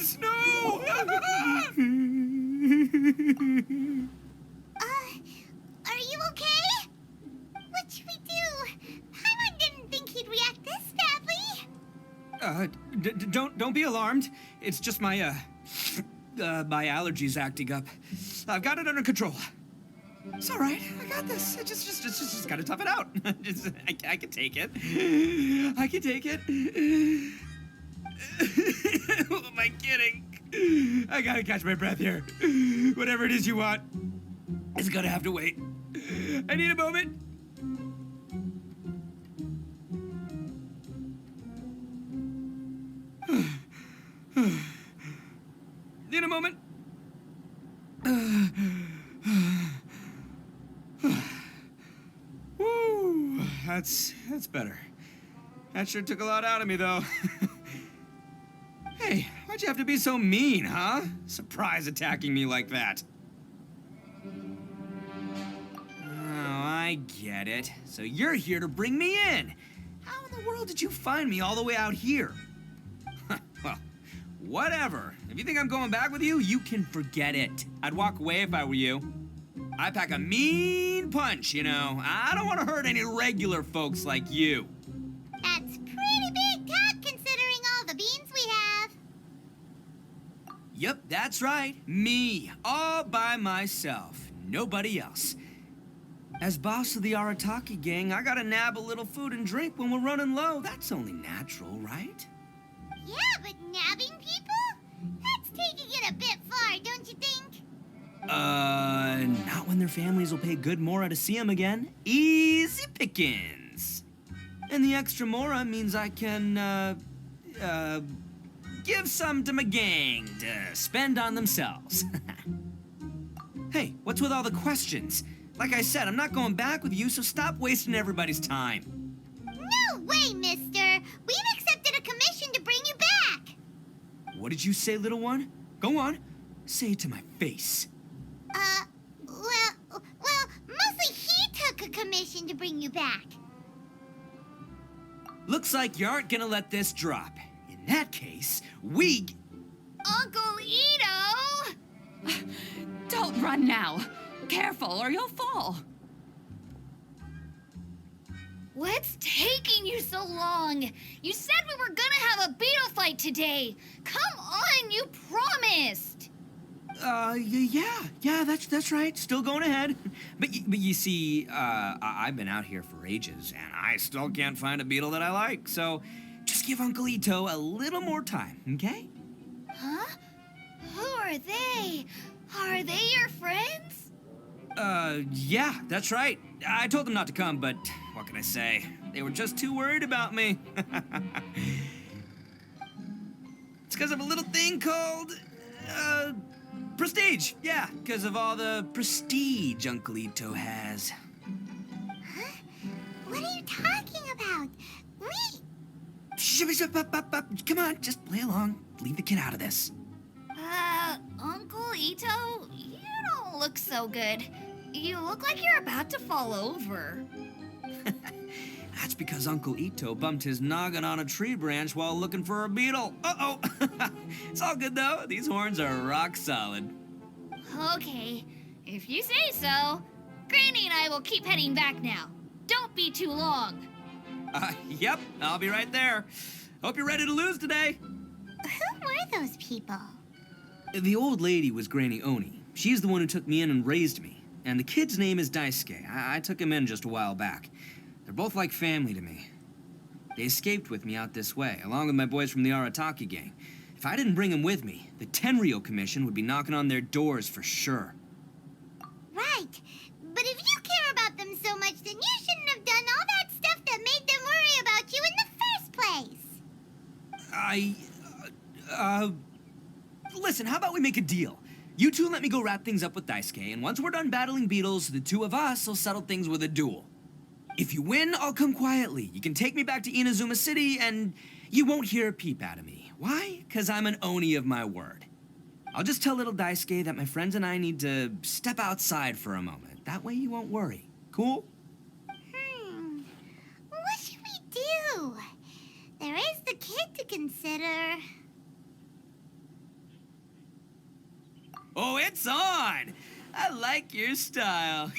Friends, no! Are you okay? What should we do? Paimon didn't think he'd react this badly. Don't be alarmed. It's just my my allergies acting up. I've got it under control. It's all right. I got this. I just gotta tough it out. I can take it. I can take it. Who am I kidding? I gotta catch my breath here. Whatever it is you want, it's gonna have to wait. I need a moment. Need a moment. Woo, that's better. That sure took a lot out of me, though. Hey, why'd you have to be so mean, huh? Surprise attacking me like that. Oh, I get it. So you're here to bring me in. How in the world did you find me all the way out here? Well, whatever. If you think I'm going back with you, you can forget it. I'd walk away if I were you. I pack a mean punch, you know. I don't want to hurt any regular folks like you. That's pretty big talk considering all the beans we have. Yep, that's right. Me, all by myself. Nobody else. As boss of the Arataki gang, I gotta nab a little food and drink when we're running low. That's only natural, right? Yeah, but nabbing people? That's taking it a bit far, don't you think? Not when their families will pay good mora to see them again. Easy pickings. And the extra mora means I can, give some to my gang to spend on themselves. Hey, what's with all the questions? Like I said, I'm not going back with you, so stop wasting everybody's time. No way, mister! We've accepted a commission to bring you back! What did you say, little one? Go on. Say it to my face. Well, mostly he took a commission to bring you back. Looks like you aren't gonna let this drop. In that case, we... Uncle Ito! Don't run now. Careful or you'll fall. What's taking you so long? You said we were gonna have a beetle fight today. Come on, you promised. Yeah, that's right. Still going ahead. But you see, I've been out here for ages, and I still can't find a beetle that I like. So just give Uncle Ito a little more time, okay? Huh? Who are they? Are they your friends? Yeah, that's right. I told them not to come, but what can I say? They were just too worried about me. It's because of a little thing called, prestige. Yeah, because of all the prestige Uncle Ito has. Huh? What are you talking about? Come on, just play along. Leave the kid out of this. Uncle Ito, you don't look so good. You look like you're about to fall over. That's because Uncle Ito bumped his noggin on a tree branch while looking for a beetle. Uh-oh. It's all good, though. These horns are rock solid. Okay, if you say so. Granny and I will keep heading back now. Don't be too long. Yep, I'll be right there. Hope you're ready to lose today. Who were those people? The old lady was Granny Oni. She's the one who took me in and raised me. And the kid's name is Daisuke. I took him in just a while back. They're both like family to me. They escaped with me out this way, along with my boys from the Arataki gang. If I didn't bring them with me, the Tenryo Commission would be knocking on their doors for sure. Right. But if you care about them so much, then you shouldn't have done all that stuff that made them worry about you in the first place. Listen, how about we make a deal? You two let me go wrap things up with Daisuke, and once we're done battling beetles, the two of us will settle things with a duel. If you win, I'll come quietly. You can take me back to Inazuma City, and you won't hear a peep out of me. Why? 'Cause I'm an Oni of my word. I'll just tell little Daisuke that my friends and I need to step outside for a moment. That way you won't worry. Cool? What should we do? There is the kid to consider. Oh, it's on! I like your style.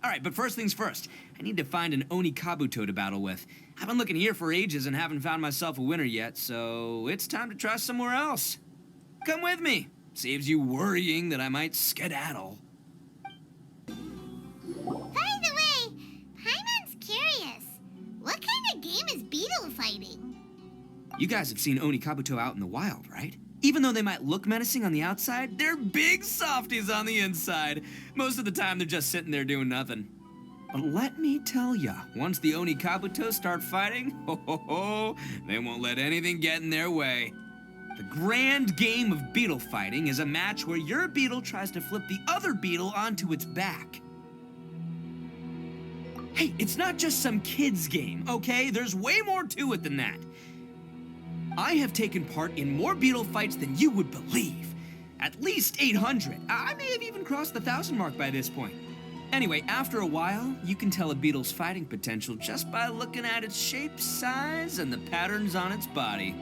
All right, but first things first. I need to find an Oni Kabuto to battle with. I've been looking here for ages and haven't found myself a winner yet, so it's time to try somewhere else. Come with me. Saves you worrying that I might skedaddle. By the way, Paimon's curious. What kind of game is beetle fighting? You guys have seen Oni Kabuto out in the wild, right? Even though they might look menacing on the outside, they're big softies on the inside. Most of the time, they're just sitting there doing nothing. But let me tell ya, once the Oni Kabuto start fighting, they won't let anything get in their way. The grand game of beetle fighting is a match where your beetle tries to flip the other beetle onto its back. Hey, it's not just some kid's game, okay? There's way more to it than that. I have taken part in more beetle fights than you would believe. At least 800. I may have even crossed the 1,000 mark by this point. Anyway, after a while, you can tell a beetle's fighting potential just by looking at its shape, size, and the patterns on its body.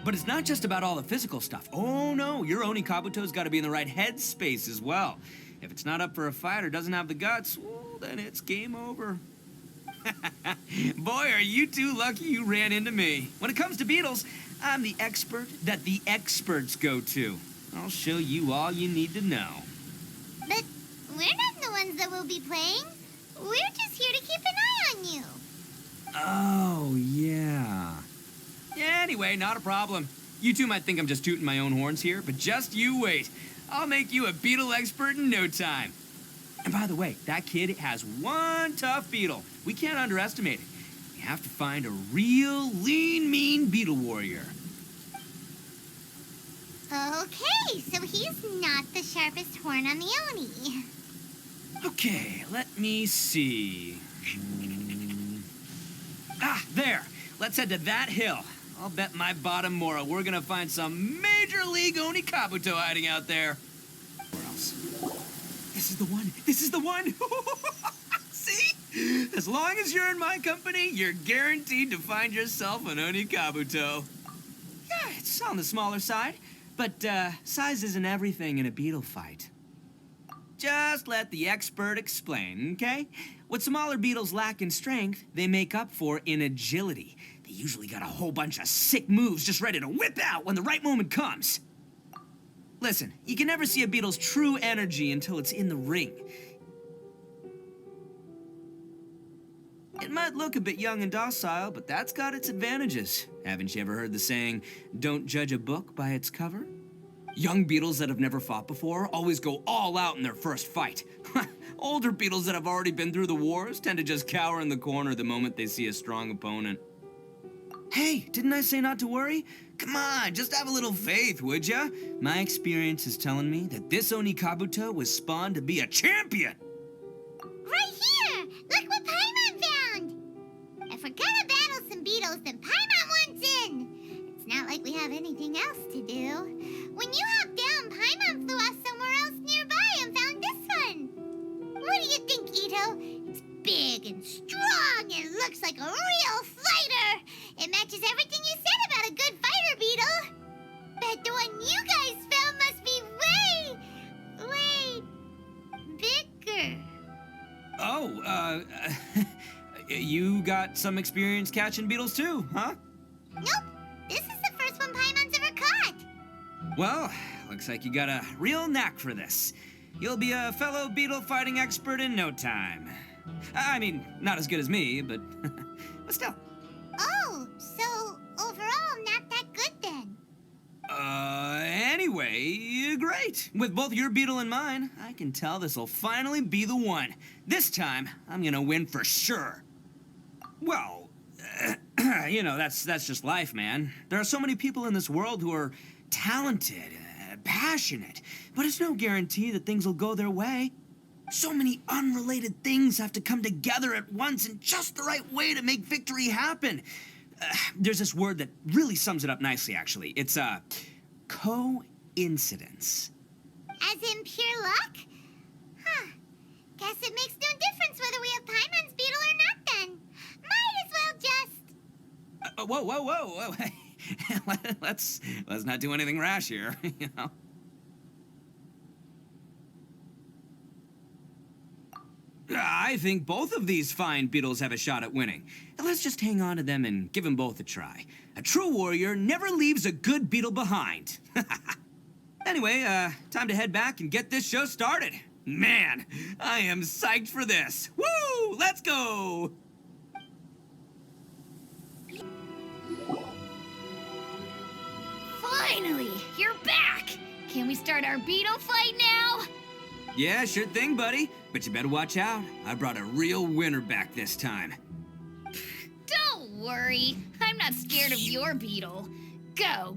But it's not just about all the physical stuff. Oh no, your Oni Kabuto's gotta be in the right headspace as well. If it's not up for a fight or doesn't have the guts, well, then it's game over. Boy, are you two lucky you ran into me. When it comes to beetles, I'm the expert that the experts go to. I'll show you all you need to know. But we're not the ones that will be playing. We're just here to keep an eye on you. Oh, yeah. Yeah, anyway, not a problem. You two might think I'm just tooting my own horns here, but just you wait. I'll make you a beetle expert in no time. And by the way, that kid has one tough beetle. We can't underestimate it. We have to find a real lean, mean beetle warrior. Okay, so he's not the sharpest horn on the Oni. Okay, let me see. Ah, there. Let's head to that hill. I'll bet my bottom moral we're gonna find some major league Oni Kabuto hiding out there. Where else? This is the one. This is the one. See? As long as you're in my company, you're guaranteed to find yourself an Oni Kabuto. Yeah, it's on the smaller side, but size isn't everything in a beetle fight. Just let the expert explain, okay? What smaller beetles lack in strength, they make up for in agility. They usually got a whole bunch of sick moves just ready to whip out when the right moment comes. Listen, you can never see a beetle's true energy until it's in the ring. It might look a bit young and docile, but that's got its advantages. Haven't you ever heard the saying, don't judge a book by its cover? Young beetles that have never fought before always go all out in their first fight. Older beetles that have already been through the wars tend to just cower in the corner the moment they see a strong opponent. Hey, didn't I say not to worry? Come on, just have a little faith, would ya? My experience is telling me that this Oni Kabuto was spawned to be a champion. Right here! Look what Paimon found! If we're gonna battle some beetles, then Paimon wants in! It's not like we have anything else to do. When you hopped down, Paimon flew off somewhere else nearby and found this one. What do you think, Ito? It's big and strong and looks like a real fighter. It matches everything you said about a good fighter beetle. Bet the one you guys found must be way bigger. Oh, you got some experience catching beetles too, huh? Nope. This is the first one Paimon's ever caught. Well, looks like you got a real knack for this. You'll be a fellow beetle fighting expert in no time. I mean, not as good as me, but still. Oh, so overall not that good then. Anyway, great. With both your beetle and mine, I can tell this'll finally be the one. This time, I'm gonna win for sure. Well, you know, that's just life, man. There are so many people in this world who are talented, passionate, but it's no guarantee that things will go their way. So many unrelated things have to come together at once in just the right way to make victory happen. There's this word that really sums it up nicely, actually. It's, coincidence. As in pure luck? Huh. Guess it makes no difference whether we have Paimon's beetle or not then. Might as well just... Whoa. Let's not do anything rash here, you know? I think both of these fine beetles have a shot at winning. Let's just hang on to them and give them both a try. A true warrior never leaves a good beetle behind. Anyway, time to head back and get this show started. Man, I am psyched for this. Woo! Let's go! Finally, you're back! Can we start our beetle fight now? Yeah, sure thing, buddy. But you better watch out. I brought a real winner back this time. Don't worry, I'm not scared of your beetle. Go,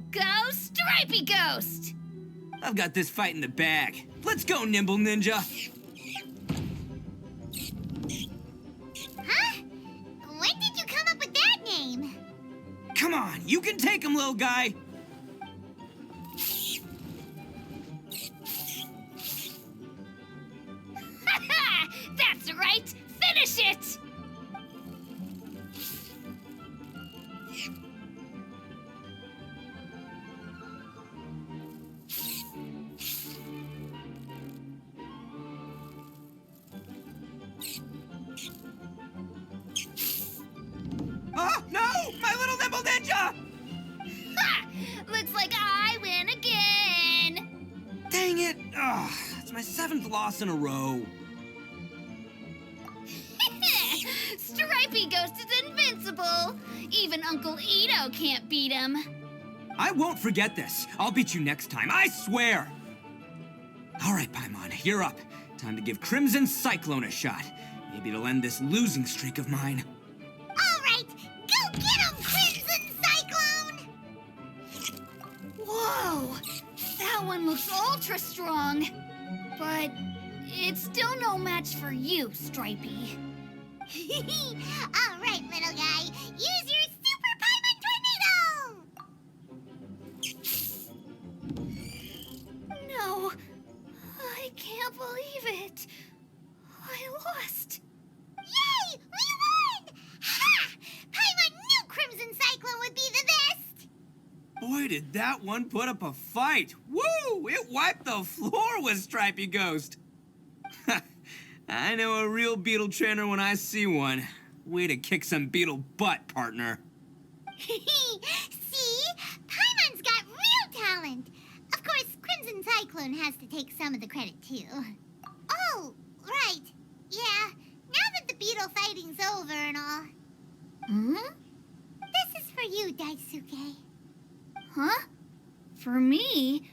Stripey Ghost! I've got this fight in the bag. Let's go, Nimble Ninja. Huh? When did you come up with that name? Come on, you can take him, little guy. That's right! Finish it! Oh, no! My little Nimble Ninja! Ha! Looks like I win again! Dang it! Ugh, it's my 7th loss in a row. Stripey Ghost is invincible! Even Uncle Ito can't beat him. I won't forget this. I'll beat you next time, I swear! All right, Paimon, you're up. Time to give Crimson Cyclone a shot. Maybe it'll end this losing streak of mine. All right, go get him, Crimson Cyclone! Whoa! That one looks ultra strong. But it's still no match for you, Stripey. All right, little guy, use your Super Paimon Tornado! No, I can't believe it. I lost. Yay! We won! Ha! Paimon knew Crimson Cyclone would be the best! Boy, did that one put up a fight. Woo! It wiped the floor with Stripey Ghost. I know a real beetle trainer when I see one. Way to kick some beetle butt, partner. See? Paimon's got real talent. Of course, Crimson Cyclone has to take some of the credit, too. Oh, right. Yeah, now that the beetle fighting's over and all, Hmm? this is for you, Daisuke. Huh? For me?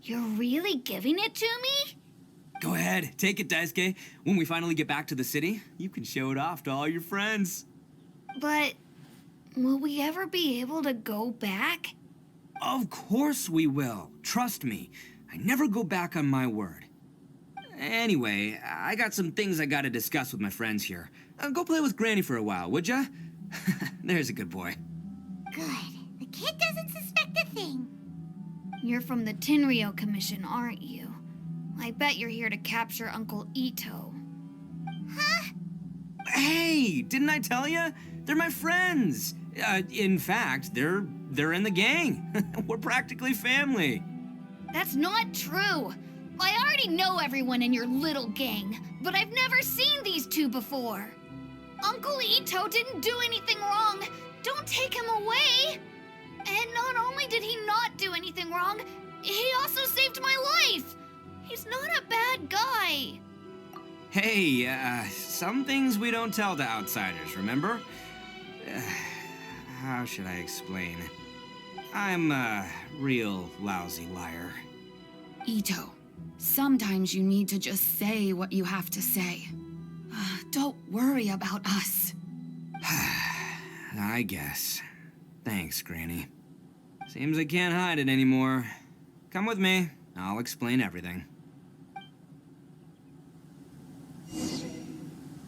You're really giving it to me? Go ahead, take it, Daisuke. When we finally get back to the city, you can show it off to all your friends. But will we ever be able to go back? Of course we will. Trust me. I never go back on my word. Anyway, I got some things I gotta discuss with my friends here. Go play with Granny for a while, would ya? There's a good boy. Good. The kid doesn't suspect a thing. You're from the Tenryo Commission, aren't you? I bet you're here to capture Uncle Ito. Huh? Hey, didn't I tell ya? They're my friends. In fact, they're in the gang. We're practically family. That's not true. I already know everyone in your little gang, but I've never seen these two before. Uncle Ito didn't do anything wrong. Don't take him away. And not only did he not do anything wrong, he also saved my life. He's not a bad guy. Hey, some things we don't tell to outsiders, remember? How should I explain? I'm a real lousy liar. Ito, sometimes you need to just say what you have to say. Don't worry about us. I guess. Thanks, Granny. Seems I can't hide it anymore. Come with me. I'll explain everything.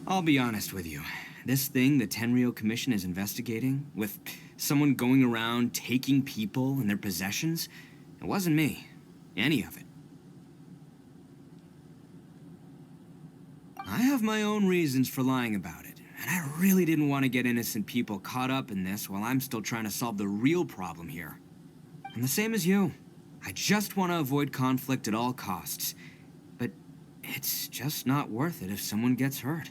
I'll be honest with you. This thing the Tenryo Commission is investigating, with someone going around taking people and their possessions, it wasn't me. Any of it. I have my own reasons for lying about it, and I really didn't want to get innocent people caught up in this while I'm still trying to solve the real problem here. I'm the same as you. I just want to avoid conflict at all costs. But it's just not worth it if someone gets hurt.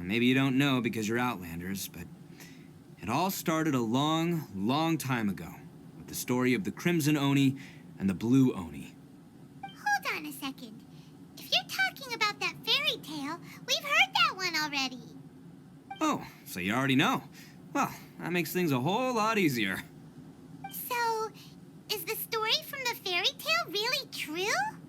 maybe you don't know because you're Outlanders, but it all started a long, long time ago with the story of the Crimson Oni and the Blue Oni. Hold on a second. If you're talking about that fairy tale, we've heard that one already. Oh, so you already know. Well, that makes things a whole lot easier. So, is the story from the fairy tale really true?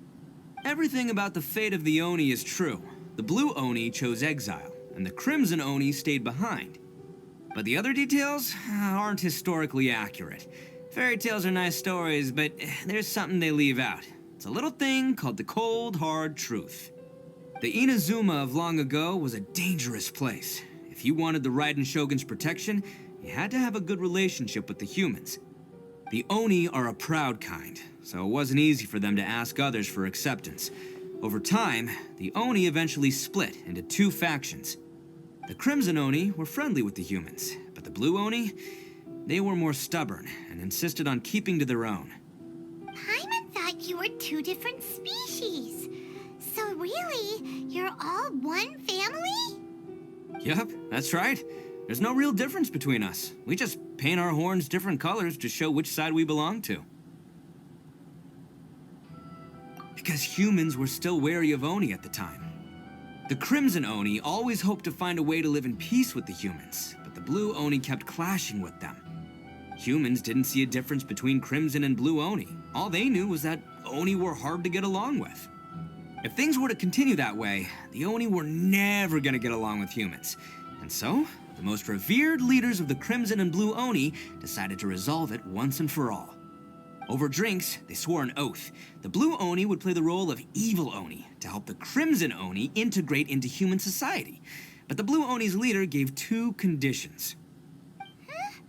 Everything about the fate of the Oni is true. The Blue Oni chose exile, and the Crimson Oni stayed behind. But the other details aren't historically accurate. Fairy tales are nice stories, but there's something they leave out. It's a little thing called the cold, hard truth. The Inazuma of long ago was a dangerous place. If you wanted the Raiden Shogun's protection, you had to have a good relationship with the humans. The Oni are a proud kind, so it wasn't easy for them to ask others for acceptance. Over time, the Oni eventually split into two factions. The Crimson Oni were friendly with the humans, but the Blue Oni, they were more stubborn and insisted on keeping to their own. Paimon thought you were two different species. So really, you're all one family? Yep, that's right. There's no real difference between us. We just paint our horns different colors to show which side we belong to. Because humans were still wary of Oni at the time. The Crimson Oni always hoped to find a way to live in peace with the humans, but the Blue Oni kept clashing with them. Humans didn't see a difference between Crimson and Blue Oni. All they knew was that Oni were hard to get along with. If things were to continue that way, the Oni were never gonna get along with humans. And so, the most revered leaders of the Crimson and Blue Oni decided to resolve it once and for all. Over drinks, they swore an oath. The Blue Oni would play the role of evil Oni to help the Crimson Oni integrate into human society. But the Blue Oni's leader gave two conditions. Huh?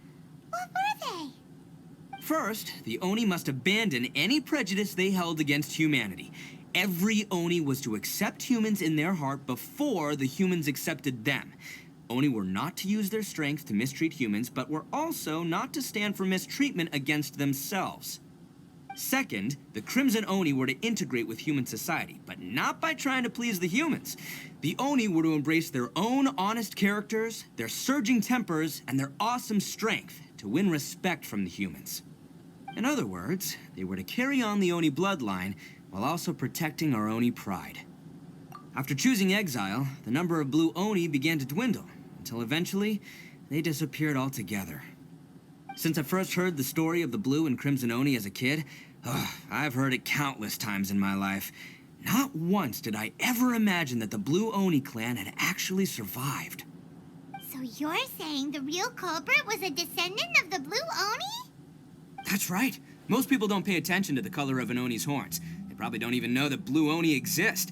What were they? First, the Oni must abandon any prejudice they held against humanity. Every Oni was to accept humans in their heart before the humans accepted them. Oni were not to use their strength to mistreat humans, but were also not to stand for mistreatment against themselves. Second, the Crimson Oni were to integrate with human society, but not by trying to please the humans. The Oni were to embrace their own honest characters, their surging tempers, and their awesome strength to win respect from the humans. In other words, they were to carry on the Oni bloodline while also protecting our Oni pride. After choosing exile, the number of Blue Oni began to dwindle, until eventually, they disappeared altogether. Since I first heard the story of the Blue and Crimson Oni as a kid, I've heard it countless times in my life. Not once did I ever imagine that the Blue Oni clan had actually survived. So you're saying the real culprit was a descendant of the Blue Oni? That's right. Most people don't pay attention to the color of an Oni's horns. They probably don't even know that Blue Oni exist.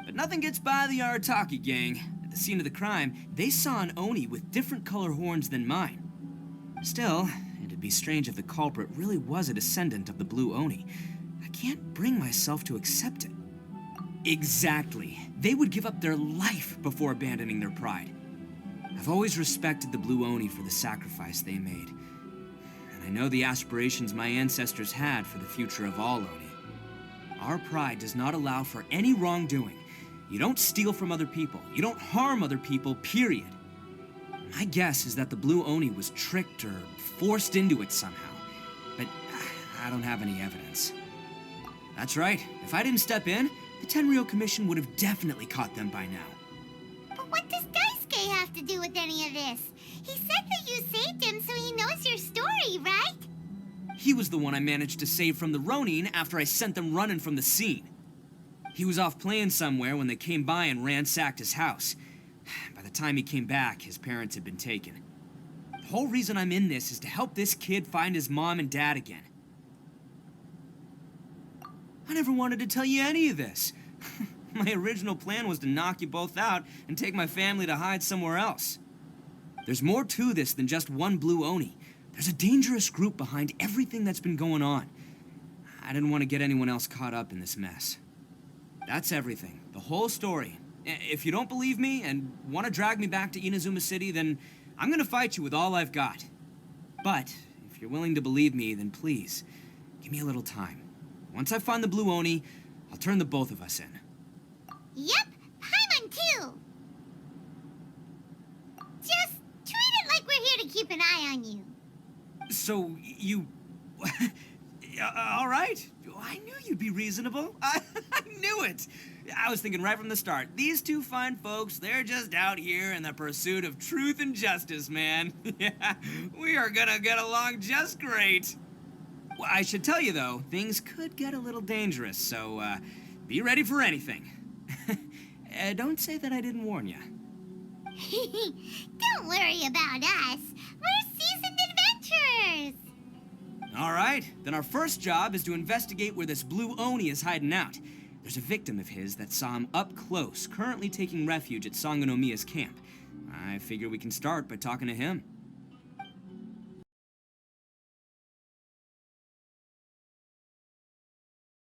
But nothing gets by the Arataki gang. At the scene of the crime, they saw an Oni with different color horns than mine. Still, it'd be strange if the culprit really was a descendant of the Blue Oni. I can't bring myself to accept it. Exactly. They would give up their life before abandoning their pride. I've always respected the Blue Oni for the sacrifice they made. And I know the aspirations my ancestors had for the future of all Oni. Our pride does not allow for any wrongdoing. You don't steal from other people. You don't harm other people, period. My guess is that the Blue Oni was tricked or forced into it somehow. But I don't have any evidence. That's right. If I didn't step in, the Tenryou Commission would have definitely caught them by now. But what does Daisuke have to do with any of this? He said that you saved him so he knows your story, right? He was the one I managed to save from the Ronin after I sent them running from the scene. He was off playing somewhere when they came by and ransacked his house. By the time he came back, his parents had been taken. The whole reason I'm in this is to help this kid find his mom and dad again. I never wanted to tell you any of this. My original plan was to knock you both out and take my family to hide somewhere else. There's more to this than just one Blue Oni. There's a dangerous group behind everything that's been going on. I didn't want to get anyone else caught up in this mess. That's everything. The whole story. If you don't believe me and want to drag me back to Inazuma City, then I'm going to fight you with all I've got. But if you're willing to believe me, then please, give me a little time. Once I find the Blue Oni, I'll turn the both of us in. Yep, Paimon too! on you. So, you... All right. I knew you'd be reasonable. I knew it. I was thinking right from the start, these two fine folks, they're just out here in the pursuit of truth and justice, man. Yeah, we are gonna get along just great. Well, I should tell you, though, things could get a little dangerous, so be ready for anything. Don't say that I didn't warn you. Don't worry about us. We're seasoned adventurers. All right, then our first job is to investigate where this blue Oni is hiding out. There's a victim of his that saw him up close, currently taking refuge at Sangonomiya's camp. I figure we can start by talking to him.